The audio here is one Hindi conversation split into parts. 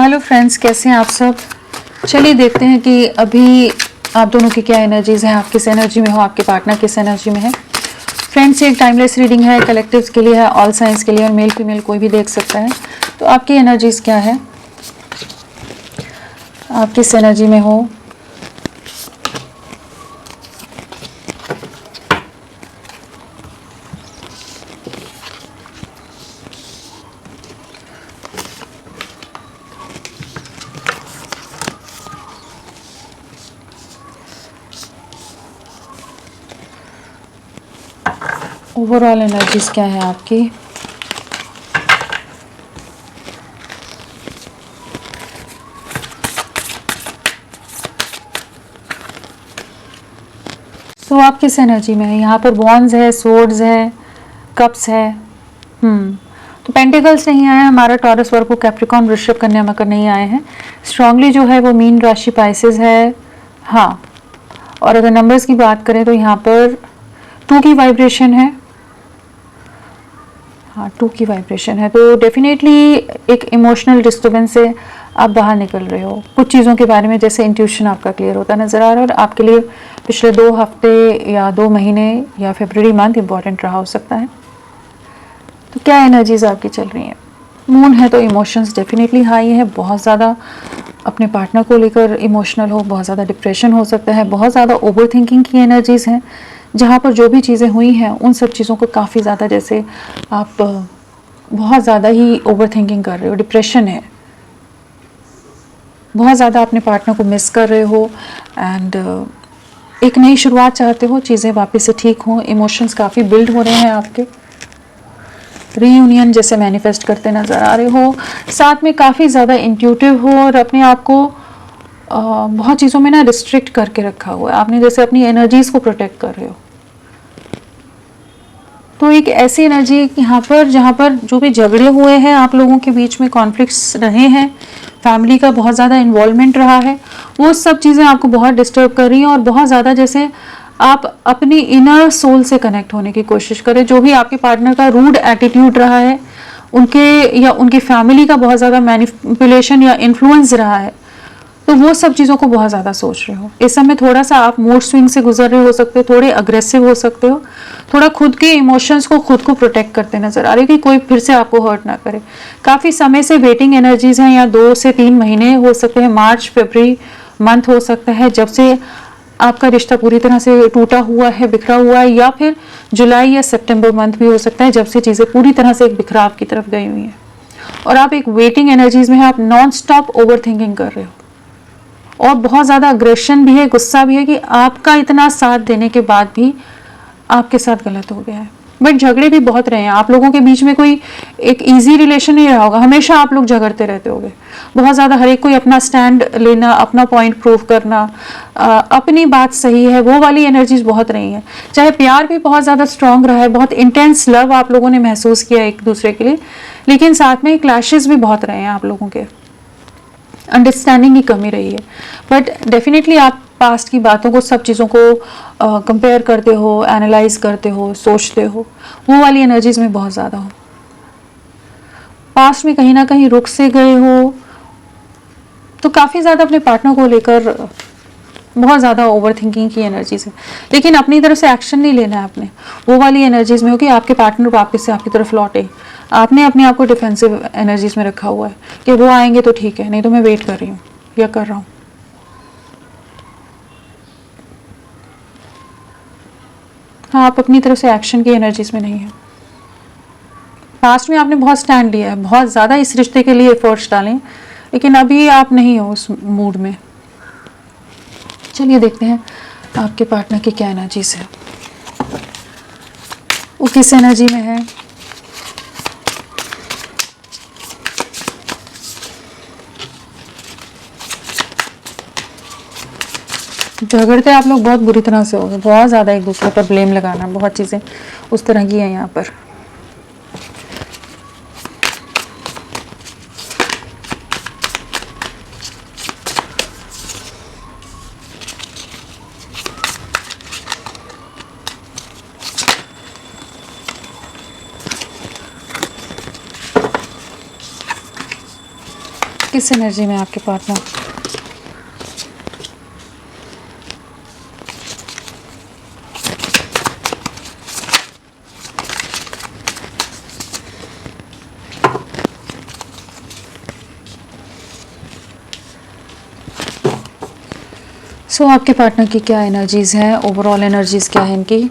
हेलो फ्रेंड्स, कैसे हैं आप सब। चलिए देखते हैं कि अभी आप दोनों की क्या एनर्जीज हैं, आप किस एनर्जी में हो, आपके पार्टनर किस एनर्जी में है। फ्रेंड्स, एक टाइमलेस रीडिंग है, कलेक्टिव्स के लिए है, ऑल साइंस के लिए, और मेल फीमेल कोई भी देख सकता है। तो आपकी एनर्जीज क्या है, आप किस एनर्जी में हो। ओवरऑल एनर्जीज क्या है आपकी। तो आप किस एनर्जी में है। यहाँ पर वॉन्ड्स है, सोर्ड्स है, कप्स है। तो पेंटिकल्स नहीं आए, हमारा टॉरस वर्गो कैप्रिकॉर्न वृषभ कन्या मकर नहीं आए हैं। स्ट्रांगली जो है वो मीन राशि पाइसेस है। हाँ, और अगर नंबर्स की बात करें तो यहाँ पर 2 की वाइब्रेशन है। हाँ, 2 की वाइब्रेशन है। तो डेफिनेटली एक इमोशनल डिस्टर्बेंस से आप बाहर निकल रहे हो। कुछ चीज़ों के बारे में जैसे इंट्यूशन आपका क्लियर होता नज़र आ रहा है, और आपके लिए पिछले 2 हफ्ते या 2 महीने या फरवरी मंथ इम्पॉर्टेंट रहा हो सकता है। तो क्या एनर्जीज आपकी चल रही हैं। मून है तो इमोशंस डेफिनेटली हाई है, बहुत ज़्यादा अपने पार्टनर को लेकर इमोशनल हो, बहुत ज़्यादा डिप्रेशन हो सकता है, बहुत ज़्यादा ओवर थिंकिंग की एनर्जीज़ हैं, जहाँ पर जो भी चीज़ें हुई हैं उन सब चीज़ों को काफ़ी ज़्यादा जैसे आप बहुत ज़्यादा ही ओवर थिंकिंग कर रहे हो, डिप्रेशन है, बहुत ज़्यादा अपने पार्टनर को मिस कर रहे हो, एंड एक नई शुरुआत चाहते हो, चीज़ें वापस से ठीक हों, इमोशंस काफ़ी बिल्ड हो रहे हैं आपके, रीयूनियन जैसे मैनिफेस्ट करते नज़र आ रहे हो, साथ में काफ़ी ज़्यादा इंट्यूटिव हो और अपने आप को बहुत चीज़ों में ना रिस्ट्रिक्ट करके रखा हुआ है आपने, जैसे अपनी एनर्जीज़ को प्रोटेक्ट कर रहे हो। तो एक ऐसी एनर्जी यहाँ पर जहाँ पर जो भी झगड़े हुए हैं, आप लोगों के बीच में कॉन्फ्लिक्ट्स रहे हैं, फैमिली का बहुत ज़्यादा इन्वॉल्वमेंट रहा है, वो सब चीज़ें आपको बहुत डिस्टर्ब कर रही हैं, और बहुत ज़्यादा जैसे आप अपनी इनर सोल से कनेक्ट होने की कोशिश करें। जो भी आपके पार्टनर का रूड एटीट्यूड रहा है, उनके या उनकी फैमिली का बहुत ज़्यादा मैनिपुलेशन या इन्फ्लुएंस रहा है, तो वो सब चीज़ों को बहुत ज़्यादा सोच रहे हो। इस समय थोड़ा सा आप मूड स्विंग से गुजर रहे हो सकते हो, थोड़े अग्रेसिव हो सकते हो, थोड़ा खुद के इमोशंस को खुद को प्रोटेक्ट करते नजर आ रहे हो कि कोई फिर से आपको हर्ट ना करे। काफ़ी समय से वेटिंग एनर्जीज हैं, या 2 से 3 महीने हो सकते हैं, मार्च फरवरी मंथ हो सकता है जब से आपका रिश्ता पूरी तरह से टूटा हुआ है, बिखरा हुआ है, या फिर जुलाई या सितंबर मंथ भी हो सकता है जब से चीज़ें पूरी तरह से एक बिखराव की तरफ गई हुई हैं, और आप एक वेटिंग एनर्जीज में है, आप नॉन स्टॉप ओवर थिंकिंग कर रहे हो, और बहुत ज़्यादा अग्रेशन भी है, गुस्सा भी है कि आपका इतना साथ देने के बाद भी आपके साथ गलत हो गया है। बट झगड़े भी बहुत रहे हैं, आप लोगों के बीच में कोई एक इजी रिलेशन नहीं रहा होगा, हमेशा आप लोग झगड़ते रहते होगे बहुत ज़्यादा, हर एक कोई अपना स्टैंड लेना, अपना पॉइंट प्रूव करना, अपनी बात सही है, वो वाली एनर्जीज बहुत रही हैं। चाहे प्यार भी बहुत ज़्यादा स्ट्रांग रहा है, बहुत इंटेंस लव आप लोगों ने महसूस किया एक दूसरे के लिए, लेकिन साथ में क्लैशेस भी बहुत रहे हैं, आप लोगों के अंडरस्टैंडिंग की कमी रही है। बट डेफिनेटली आप पास्ट की बातों को, सब चीज़ों को कंपेयर करते हो, एनालाइज करते हो, सोचते हो, वो वाली एनर्जीज में बहुत ज़्यादा हो। पास्ट में कहीं ना कहीं रुक से गए हो, तो काफ़ी ज़्यादा अपने पार्टनर को लेकर बहुत ज़्यादा ओवर थिंकिंग की एनर्जीज है, लेकिन अपनी तरफ से एक्शन नहीं लेना है आपने। वो वाली एनर्जीज में हो कि आपके पार्टनर वापस से आपकी तरफ लौटे, आपने अपने आप को डिफेंसिव एनर्जीज में रखा हुआ है कि वो आएंगे तो ठीक है, नहीं तो मैं वेट कर रही हूँ या कर रहा हूँ। हाँ, आप अपनी तरफ से एक्शन की एनर्जीज में नहीं है। पास्ट में आपने बहुत स्टैंड लिया है, बहुत ज़्यादा इस रिश्ते के लिए एफर्ट्स डालें, लेकिन अभी आप नहीं हो उस मूड में। चलिए देखते हैं आपके पार्टनर की क्या एनर्जीज है, वो किस एनर्जी में है। झगड़ते आप लोग बहुत बुरी तरह से हो गए, बहुत ज़्यादा एक दूसरे पर ब्लेम लगाना, बहुत चीज़ें उस तरह की हैं यहाँ पर। किस एनर्जी में आपके पार्टनर? सो आपके पार्टनर की क्या एनर्जीज हैं, ओवरऑल एनर्जीज क्या है इनकी?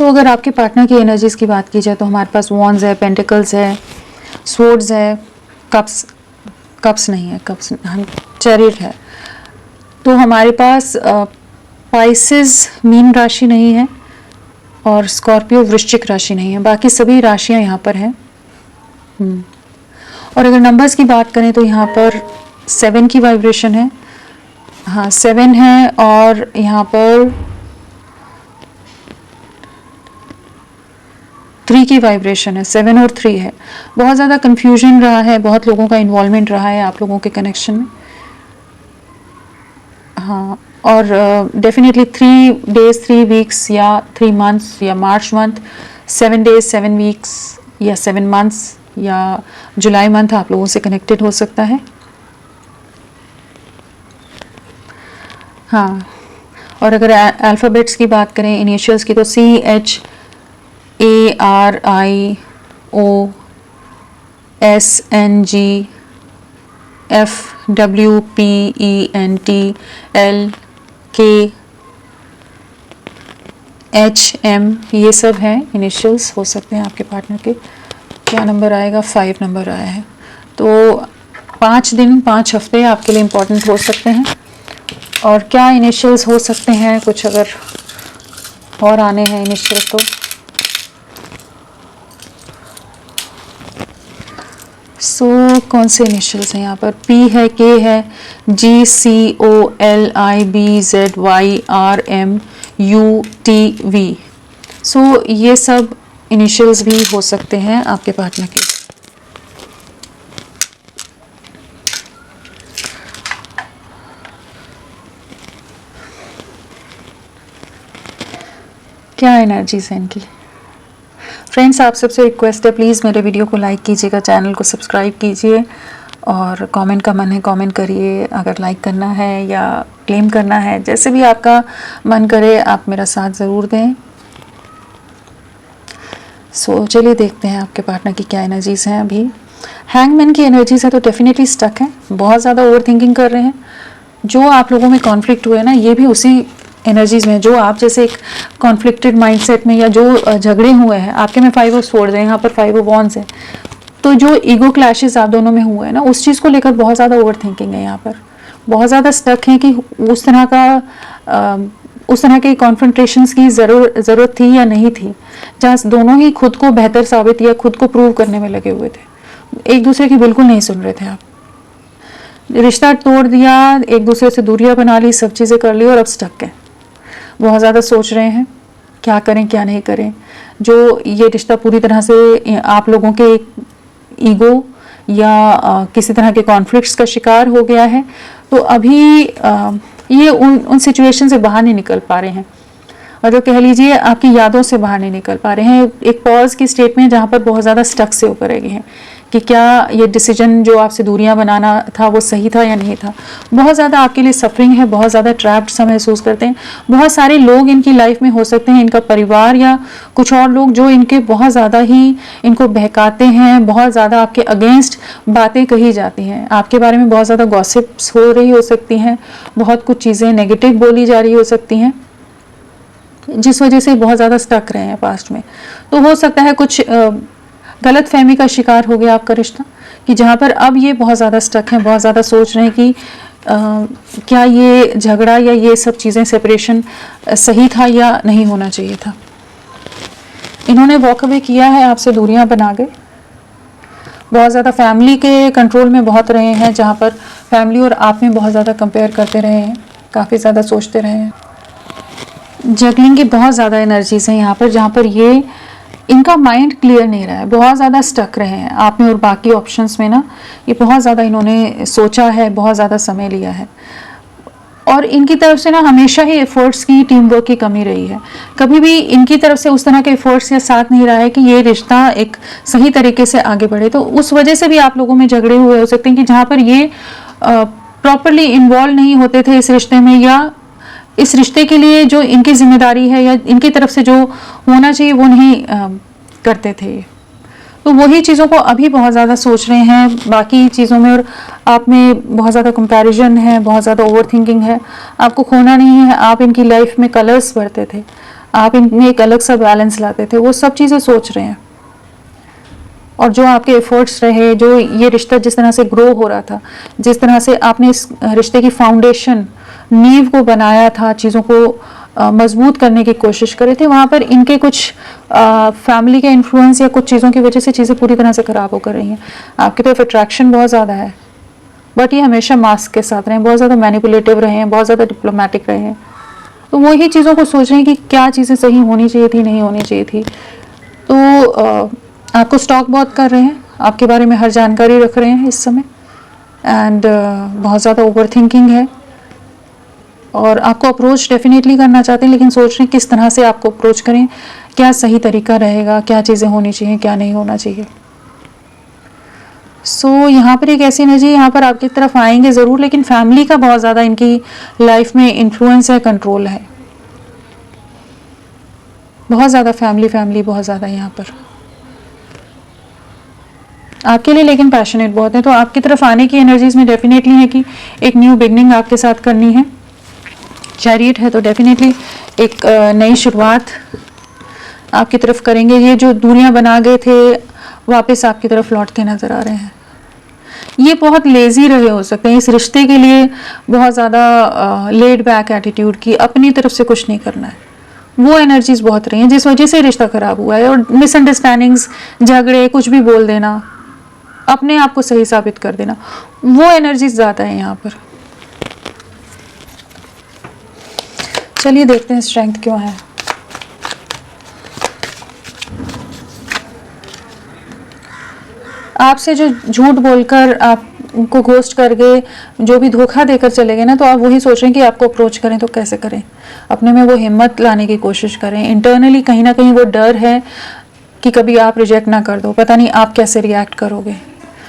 अगर आपके पार्टनर की एनर्जीज की बात की जाए तो हमारे पास वॉन्ड्स है, पेंटिकल्स है, स्वॉर्ड्स है, कप्स नहीं है, चैरियट है। तो हमारे पास पाइसेस मीन राशि नहीं है और स्कॉर्पियो वृश्चिक राशि नहीं है, बाकी सभी राशियां यहाँ पर हैं। और अगर नंबर्स की बात करें तो यहाँ पर 7 की वाइब्रेशन है, हाँ 7 है, और यहाँ पर 3 की वाइब्रेशन है, 7 और 3 है। बहुत ज़्यादा कंफ्यूजन रहा है, बहुत लोगों का इन्वॉल्वमेंट रहा है आप लोगों के कनेक्शन में, हाँ। और डेफिनेटली 3 days 3 weeks या 3 months या मार्च मंथ, 7 days 7 weeks या 7 months या जुलाई मंथ आप लोगों से कनेक्टेड हो सकता है, हाँ। और अगर अल्फ़ाबेट्स की बात करें, इनिशियल्स की, तो CH ARIO SNG FWPENT LK HM, ये सब हैं इनिशियल्स हो सकते हैं आपके पार्टनर के। क्या नंबर आएगा? 5 नंबर आया है। तो 5 दिन 5 हफ्ते आपके लिए इम्पोर्टेंट हो सकते हैं। और क्या इनिशियल्स हो सकते हैं, कुछ अगर और आने हैं इनिशियल्स तो कौन से इनिशियल्स हैं यहाँ पर? P है, K है, GCOLIBZYRMUTV। ये सब इनिशियल्स भी हो सकते हैं आपके पार्टनर के। क्या एनर्जीज हैं इनकी? फ्रेंड्स, आप सबसे रिक्वेस्ट है, प्लीज़ मेरे वीडियो को लाइक कीजिएगा, चैनल को सब्सक्राइब कीजिए, और कमेंट का मन है कमेंट करिए। अगर लाइक करना है या क्लेम करना है, जैसे भी आपका मन करे, आप मेरा साथ ज़रूर दें। चलिए देखते हैं आपके पार्टनर की क्या एनर्जीज़ हैं अभी। हैंगमैन की एनर्जीज़ है तो डेफिनेटली स्टक है, बहुत ज़्यादा ओवर थिंकिंग कर रहे हैं। जो आप लोगों में कॉन्फ्लिक्ट हुए ना, ये भी उसी एनर्जीज में, जो आप जैसे एक कॉन्फ्लिक्टेड माइंडसेट में, या जो झगड़े हुए हैं, आपके में 5 ऑफ स्वॉर्ड्स है, यहाँ पर 5 ऑफ वॉन्ड्स है। तो जो ईगो क्लैशेस आप दोनों में हुए हैं ना, उस चीज़ को लेकर बहुत ज़्यादा ओवर थिंकिंग है, यहाँ पर बहुत ज़्यादा स्टक है कि उस तरह के कॉन्फ्रंटेशंस की ज़रूरत थी या नहीं थी, जहाँ दोनों ही खुद को बेहतर साबित या खुद को प्रूव करने में लगे हुए थे, एक दूसरे की बिल्कुल नहीं सुन रहे थे। आप रिश्ता तोड़ दिया, एक दूसरे से दूरियां बना ली, सब चीज़ें कर ली, और अब स्टक है। बहुत ज़्यादा सोच रहे हैं क्या करें क्या नहीं करें। जो ये रिश्ता पूरी तरह से आप लोगों के ईगो या किसी तरह के कॉन्फ्लिक्ट्स का शिकार हो गया है, तो अभी ये उन सिचुएशन से बाहर नहीं निकल पा रहे हैं, और जो कह लीजिए आपकी यादों से बाहर नहीं निकल पा रहे हैं। एक पॉज की स्टेट में, जहाँ पर बहुत ज़्यादा स्टक से होकर रह गए हैं कि क्या ये डिसीजन जो आपसे दूरियां बनाना था वो सही था या नहीं था। बहुत ज़्यादा आपके लिए सफरिंग है, बहुत ज़्यादा ट्रैप्ड सा महसूस करते हैं। बहुत सारे लोग इनकी लाइफ में हो सकते हैं, इनका परिवार या कुछ और लोग, जो इनके बहुत ज़्यादा ही इनको बहकाते हैं, बहुत ज़्यादा आपके अगेंस्ट बातें कही जाती हैं, आपके बारे में बहुत ज़्यादा गॉसिप्स हो रही हो सकती हैं, बहुत कुछ चीज़ें नेगेटिव बोली जा रही हो सकती हैं, जिस वजह से बहुत ज़्यादा स्टक रहे हैं पास्ट में। तो हो सकता है कुछ गलत फहमी का शिकार हो गया आपका रिश्ता, कि जहाँ पर अब ये बहुत ज़्यादा स्टक हैं, बहुत ज़्यादा सोच रहे हैं कि क्या ये झगड़ा या ये सब चीज़ें, सेपरेशन सही था या नहीं होना चाहिए था। इन्होंने वॉक अवे किया है, आपसे दूरियां बना गए। बहुत ज़्यादा फैमिली के कंट्रोल में बहुत रहे हैं, जहाँ पर फैमिली और आप में बहुत ज़्यादा कंपेयर करते रहे हैं, काफ़ी ज़्यादा सोचते रहे हैं। जगलिंग की बहुत ज़्यादा एनर्जीज हैं यहाँ पर, जहाँ पर ये इनका माइंड क्लियर नहीं रहा है, बहुत ज़्यादा स्टक रहे हैं आप में और बाकी ऑप्शंस में ना। ये बहुत ज़्यादा इन्होंने सोचा है, बहुत ज़्यादा समय लिया है, और इनकी तरफ से ना हमेशा ही एफर्ट्स की, टीम वर्क की कमी रही है। कभी भी इनकी तरफ से उस तरह के एफर्ट्स या साथ नहीं रहा है कि ये रिश्ता एक सही तरीके से आगे बढ़े। तो उस वजह से भी आप लोगों में झगड़े हुए हो सकते हैं कि जहाँ पर ये प्रॉपरली इन्वॉल्व नहीं होते थे इस रिश्ते में, या इस रिश्ते के लिए जो इनकी जिम्मेदारी है या इनकी तरफ से जो होना चाहिए वो नहीं करते थे। तो वही चीज़ों को अभी बहुत ज़्यादा सोच रहे हैं बाकी चीज़ों में, और आप में बहुत ज़्यादा कंपैरिजन है, बहुत ज़्यादा ओवरथिंकिंग है। आपको खोना नहीं है, आप इनकी लाइफ में कलर्स भरते थे, आप इनमें एक अलग सा बैलेंस लाते थे, वो सब चीज़ें सोच रहे हैं। और जो आपके एफर्ट्स रहे, जो ये रिश्ता जिस तरह से ग्रो हो रहा था, जिस तरह से आपने इस रिश्ते की फाउंडेशन, नींव को बनाया था, चीज़ों को मजबूत करने की कोशिश करे थे, वहाँ पर इनके कुछ फैमिली के इन्फ्लुएंस या कुछ चीज़ों की वजह से चीज़ें पूरी तरह से ख़राब होकर रही हैं। आपकी तरफ अट्रैक्शन बहुत ज़्यादा है, बट ये हमेशा मास्क के साथ रहे हैं, बहुत ज़्यादा मैनिपुलेटिव रहे हैं, बहुत ज़्यादा डिप्लोमेटिक रहे हैं। तो वही चीज़ों को सोच रहे हैं कि क्या चीज़ें सही होनी चाहिए थी, नहीं होनी चाहिए थी। तो आपको स्टॉक बहुत कर रहे हैं, आपके बारे में हर जानकारी रख रहे हैं इस समय, एंड बहुत ज़्यादा ओवर थिंकिंग है। और आपको अप्रोच डेफिनेटली करना चाहते हैं, लेकिन सोच रहे हैं किस तरह से आपको अप्रोच करें, क्या सही तरीका रहेगा, क्या चीज़ें होनी चाहिए, क्या नहीं होना चाहिए। सो यहाँ पर एक ऐसी एनर्जी यहाँ पर आपकी तरफ आएंगे ज़रूर, लेकिन फैमिली का बहुत ज़्यादा इनकी लाइफ में इन्फ्लुएंस है, कंट्रोल है, बहुत ज़्यादा फैमिली बहुत ज़्यादा यहाँ पर आपके लिए, लेकिन पैशनेट बहुत है। तो आपकी तरफ आने की एनर्जीज में डेफिनेटली है कि एक न्यू बिगनिंग आपके साथ करनी है। चैरियट है तो डेफिनेटली एक नई शुरुआत आपकी तरफ करेंगे। ये जो दूरियां बना गए थे वापस आपकी तरफ लौटते नजर आ रहे हैं। ये बहुत लेजी रहे हो सकते हैं इस रिश्ते के लिए, बहुत ज़्यादा लेड बैक एटीट्यूड की, अपनी तरफ से कुछ नहीं करना है, वो एनर्जीज बहुत रही हैं जिस वजह से रिश्ता खराब हुआ है। और मिसअंडरस्टैंडिंग्स, झगड़े, कुछ भी बोल देना, अपने आप को सही साबित कर देना, वो एनर्जीज ज़्यादा है यहाँ पर। चलिए देखते हैं स्ट्रेंथ क्यों है। आपसे जो झूठ बोलकर, आपको घोस्ट करके जो भी धोखा देकर चले गए ना, तो आप वही सोच रहे हैं कि आपको अप्रोच करें तो कैसे करें, अपने में वो हिम्मत लाने की कोशिश करें। इंटरनली कहीं ना कहीं वो डर है कि कभी आप रिजेक्ट ना कर दो, पता नहीं आप कैसे रिएक्ट करोगे।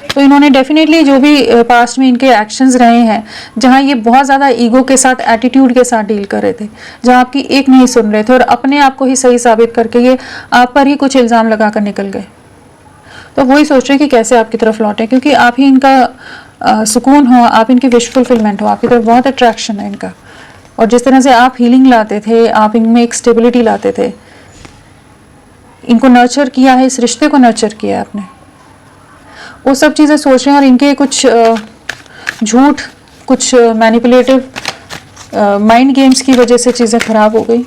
तो इन्होंने डेफिनेटली जो भी पास्ट में इनके एक्शंस रहे हैं, जहाँ ये बहुत ज़्यादा ईगो के साथ, एटीट्यूड के साथ डील कर रहे थे, जहाँ आपकी एक नहीं सुन रहे थे और अपने आप को ही सही साबित करके ये आप पर ही कुछ इल्ज़ाम लगा कर निकल गए, तो वही सोच रहे कि कैसे आपकी तरफ लौटे, क्योंकि आप ही इनका सुकून हो, आप इनकी विश फुलफिलमेंट हो, आपकी तरफ बहुत अट्रैक्शन है इनका। और जिस तरह से आप हीलिंग लाते थे, आप इनमें एक स्टेबिलिटी लाते थे, इनको नर्चर किया है, इस रिश्ते को नर्चर किया है आपने, वो सब चीज़ें सोच रहे हैं। और इनके कुछ झूठ, कुछ मैनिपुलेटिव माइंड गेम्स की वजह से चीज़ें ख़राब हो गई।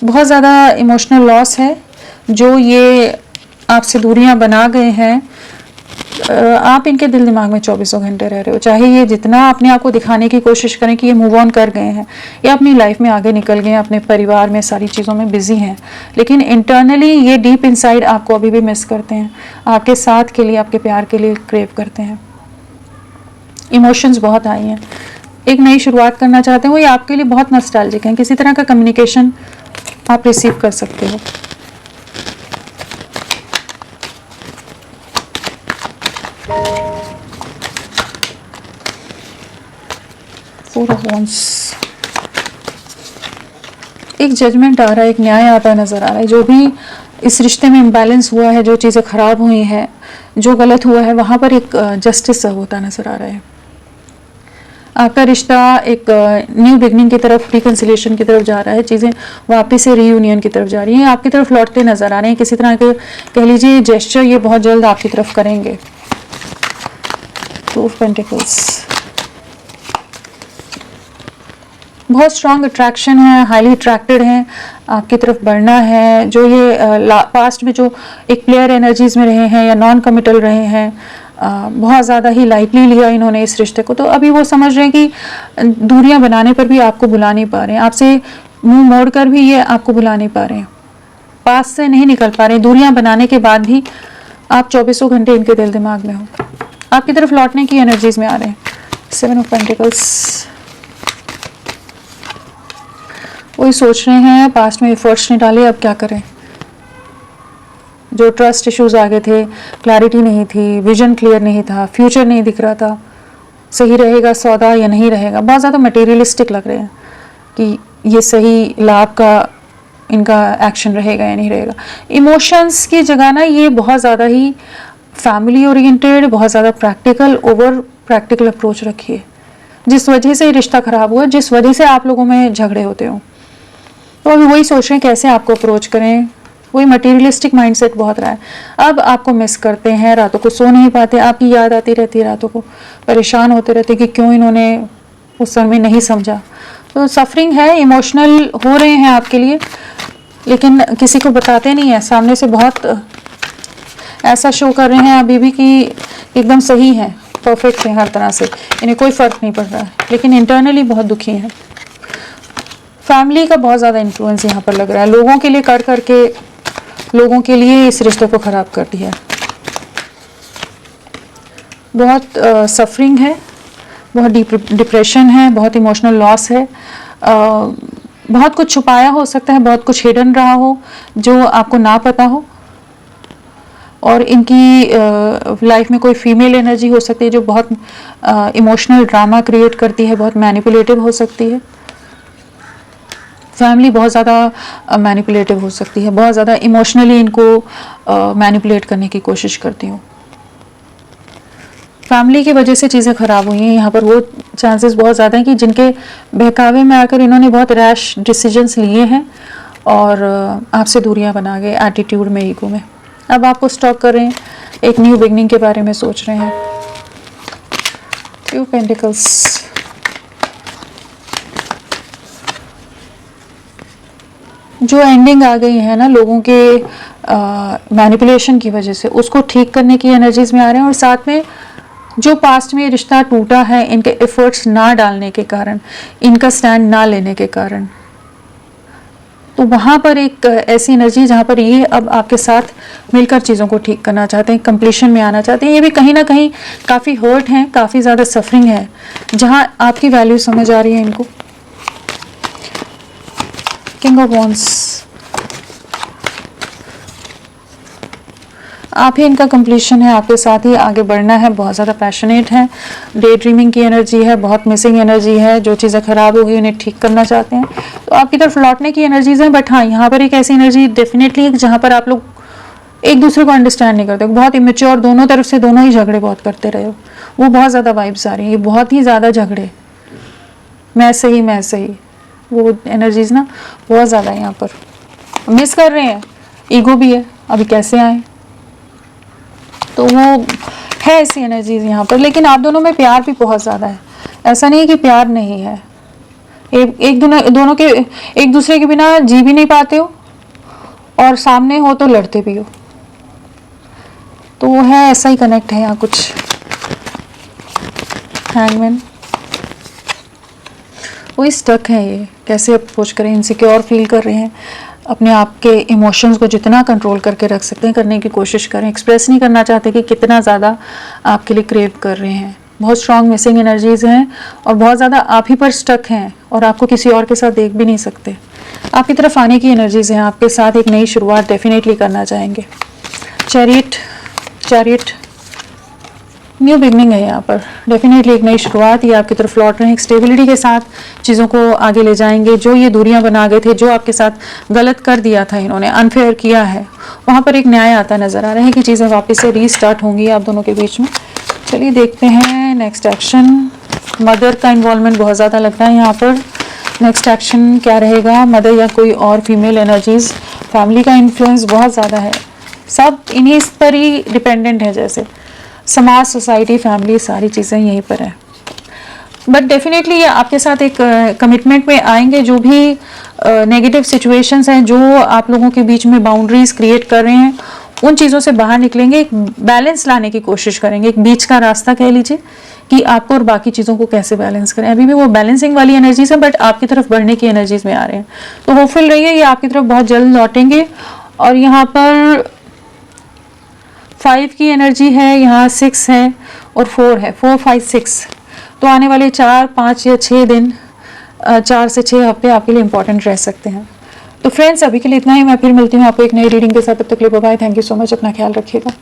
बहुत ज़्यादा इमोशनल लॉस है जो ये आपसे दूरियां बना गए हैं। आप इनके दिल दिमाग में 24 घंटे रह रहे हो, चाहे ये जितना अपने आप को दिखाने की कोशिश करें कि ये मूव ऑन कर गए हैं या अपनी लाइफ में आगे निकल गए हैं, अपने परिवार में सारी चीज़ों में बिजी हैं, लेकिन इंटरनली ये डीप इनसाइड आपको अभी भी मिस करते हैं, आपके साथ के लिए, आपके प्यार के लिए क्रेव करते हैं। इमोशंस बहुत आई हैं, एक नई शुरुआत करना चाहते हैं, वो ये आपके लिए बहुत नॉस्टैल्जिक हैं। किसी तरह का कम्युनिकेशन आप रिसीव कर सकते हो। फोर ऑफ वॉन्ड्स, एक जजमेंट आ रहा है, एक न्याय आता नजर आ रहा है। जो भी इस रिश्ते में इम्बैलेंस हुआ है, जो चीज़ें खराब हुई हैं, जो गलत हुआ है, वहाँ पर एक जस्टिस होता नजर आ रहा है। आपका रिश्ता एक न्यू बिगनिंग की तरफ, रिकन्सिलेशन की तरफ जा रहा है, चीज़ें वापस से रीयूनियन की तरफ जा रही हैं, आपकी तरफ लौटते नजर आ रहे हैं। किसी तरह के कह लीजिए जेस्चर ये बहुत जल्द आपकी तरफ करेंगे। टू ऑफ पेंटिकल्स, बहुत स्ट्रॉन्ग अट्रैक्शन है, हाईली अट्रैक्टेड हैं, आपकी तरफ बढ़ना है। जो ये पास्ट में जो एक प्लेयर एनर्जीज में रहे हैं या नॉन कमिटल रहे हैं, बहुत ज़्यादा ही लाइटली लिया इन्होंने इस रिश्ते को, तो अभी वो समझ रहे हैं कि दूरियां बनाने पर भी आपको बुला नहीं पा रहे हैं, आपसे मुंह मोड़ कर भी ये आपको बुला नहीं पा रहे हैं, पास से नहीं निकल पा रहे हैं। दूरियां बनाने के बाद भी आप 24 घंटे इनके दिल दिमाग में हो, आपकी तरफ लौटने की एनर्जीज में आ रहे हैं। 7 ऑफ पेंटिकल्स, वही सोच रहे हैं, पास्ट में एफर्ट्स नहीं डाले, अब क्या करें। जो ट्रस्ट इश्यूज आगे थे, क्लैरिटी नहीं थी, विजन क्लियर नहीं था, फ्यूचर नहीं दिख रहा था, सही रहेगा सौदा या नहीं रहेगा, बहुत ज़्यादा मटेरियलिस्टिक लग रहे हैं कि ये सही लाभ का इनका एक्शन रहेगा या नहीं रहेगा। इमोशंस की जगह ना ये बहुत ज़्यादा ही फैमिली ओरिएंटेड, बहुत ज़्यादा प्रैक्टिकल, ओवर प्रैक्टिकल अप्रोच रखिए, जिस वजह से रिश्ता ख़राब हुआ, जिस वजह से आप लोगों में झगड़े होते हो। तो अभी वही सोच रहे हैं कैसे आपको अप्रोच करें, वही मटेरियलिस्टिक माइंडसेट बहुत रहा है। अब आपको मिस करते हैं, रातों को सो नहीं पाते, आपकी याद आती रहती है, रातों को परेशान होते रहते कि क्यों इन्होंने उस समय नहीं समझा। तो सफरिंग है, इमोशनल हो रहे हैं आपके लिए, लेकिन किसी को बताते नहीं है, सामने से बहुत ऐसा शो कर रहे हैं अभी भी कि एकदम सही है, परफेक्ट है हर तरह से, इन्हें कोई फ़र्क नहीं पड़ रहा है, लेकिन इंटरनली बहुत दुखी है। फैमिली का बहुत ज़्यादा इन्फ्लुएंस यहाँ पर लग रहा है, लोगों के लिए कर करके लोगों के लिए इस रिश्ते को ख़राब कर दिया है। बहुत सफरिंग है, बहुत डिप्रेशन है, बहुत इमोशनल लॉस है, बहुत कुछ छुपाया हो सकता है, बहुत कुछ हिडन रहा हो जो आपको ना पता हो, और इनकी लाइफ में कोई फीमेल एनर्जी हो सकती है जो बहुत इमोशनल ड्रामा क्रिएट करती है, बहुत मैनिपुलेटिव हो सकती है। फैमिली बहुत ज़्यादा मैनिपुलेटिव हो सकती है, बहुत ज़्यादा इमोशनली इनको मैनिपुलेट करने की कोशिश करती हूँ। फैमिली की वजह से चीज़ें ख़राब हुई हैं, यहाँ पर वो चांसेस बहुत ज़्यादा हैं कि जिनके बहकावे में आकर इन्होंने बहुत रैश डिसीजंस लिए हैं और आपसे दूरियां बना गए एटीट्यूड में, ईगो में। अब आपको स्टॉप कर रहे हैं, एक न्यू बिगनिंग के बारे में सोच रहे हैं। 2 पेंटिकल्स, जो एंडिंग आ गई है ना लोगों के मैनिपुलेशन की वजह से, उसको ठीक करने की एनर्जीज में आ रहे हैं, और साथ में जो पास्ट में रिश्ता टूटा है इनके एफर्ट्स ना डालने के कारण, इनका स्टैंड ना लेने के कारण, तो वहाँ पर एक ऐसी एनर्जी जहाँ पर ये अब आपके साथ मिलकर चीज़ों को ठीक करना चाहते हैं, कंप्लीशन में आना चाहते हैं। ये भी कहीं ना कहीं काफ़ी हर्ट हैं, काफ़ी ज़्यादा सफरिंग है, जहाँ आपकी वैल्यू समझ आ रही है इनको। किंग ऑफ वॉन्ड्स, आप ही इनका कंप्लीशन है, आपके साथ ही आगे बढ़ना है, बहुत ज़्यादा पैशनेट है, डे ड्रीमिंग की एनर्जी है, बहुत मिसिंग एनर्जी है, जो चीज़ें ख़राब हो गई उन्हें ठीक करना चाहते हैं, तो आपकी तरफ लौटने की एनर्जीज हैं। बट हाँ, यहाँ पर एक ऐसी एनर्जी डेफिनेटली जहाँ पर आप लोग एक दूसरे को अंडरस्टैंड नहीं करते, बहुत इमेच्योर, दोनों तरफ से दोनों ही झगड़े बहुत करते रहे हो, वो बहुत ज़्यादा वाइब्स आ रही है, बहुत ही ज़्यादा झगड़े, मैं सही, वो एनर्जीज ना बहुत ज़्यादा यहाँ पर मिस कर रहे हैं, ईगो भी है, अभी कैसे आए, तो वो है ऐसी एनर्जीज यहाँ पर। लेकिन आप दोनों में प्यार भी बहुत ज़्यादा है, ऐसा नहीं कि प्यार नहीं है, दोनों के एक दूसरे के बिना जी भी नहीं पाते हो, और सामने हो तो लड़ते भी हो, तो वो है, ऐसा ही कनेक्ट है यहाँ कुछ। हैंगमैन, वो स्टक है, ये कैसे अप्रोच करें, इनसिक्योर फील कर रहे हैं, अपने आप के इमोशंस को जितना कंट्रोल करके रख सकते हैं करने की कोशिश करें, एक्सप्रेस नहीं करना चाहते कि कितना ज़्यादा आपके लिए क्रेव कर रहे हैं, बहुत स्ट्रॉन्ग मिसिंग एनर्जीज हैं, और बहुत ज़्यादा आप ही पर स्टक हैं, और आपको किसी और के साथ देख भी नहीं सकते। आपकी तरफ आने की एनर्जीज हैं, आपके साथ एक नई शुरुआत डेफिनेटली करना चाहेंगे। चैरियट, न्यू बिगनिंग है यहाँ पर, डेफिनेटली एक नई शुरुआत, ये आपकी तरफ लौट रहे हैं, एक स्टेबिलिटी के साथ चीज़ों को आगे ले जाएंगे। जो ये दूरियां बना गए थे, जो आपके साथ गलत कर दिया था इन्होंने, अनफेयर किया है, वहाँ पर एक न्याय आता नज़र आ रहा है कि चीज़ें वापस से रीस्टार्ट होंगी आप दोनों के बीच में। चलिए देखते हैं नेक्स्ट एक्शन। मदर का इन्वॉल्वमेंट बहुत ज़्यादा लग रहा है यहाँ पर, नेक्स्ट एक्शन क्या रहेगा, मदर या कोई और फीमेल एनर्जीज, फैमिली का इन्फ्लुएंस बहुत ज़्यादा है, सब इन्हीं पर ही डिपेंडेंट है, जैसे समाज, सोसाइटी, फैमिली, सारी चीज़ें यहीं पर है। बट डेफिनेटली ये आपके साथ एक कमिटमेंट में आएंगे, जो भी नेगेटिव सिचुएशंस हैं, जो आप लोगों के बीच में बाउंड्रीज क्रिएट कर रहे हैं, उन चीज़ों से बाहर निकलेंगे, एक बैलेंस लाने की कोशिश करेंगे, एक बीच का रास्ता कह लीजिए कि आपको और बाकी चीज़ों को कैसे बैलेंस करें। अभी भी वो बैलेंसिंग वाली एनर्जीज है, बट आपकी तरफ बढ़ने की एनर्जीज में आ रहे हैं, तो होपफुल रहिए, ये आपकी तरफ बहुत जल्द लौटेंगे। और यहाँ पर 5 की एनर्जी है, यहाँ 6 है और 4 है, 4, 5, 6, तो आने वाले 4, 5 या 6 दिन 4 से 6 हफ्ते आपके लिए इंपॉर्टेंट रह सकते हैं। तो फ्रेंड्स, अभी के लिए इतना ही। मैं फिर मिलती हूँ आपको एक नई रीडिंग के साथ। तब तक के लिए bye bye. Thank you so much. अपना ख्याल रखिएगा।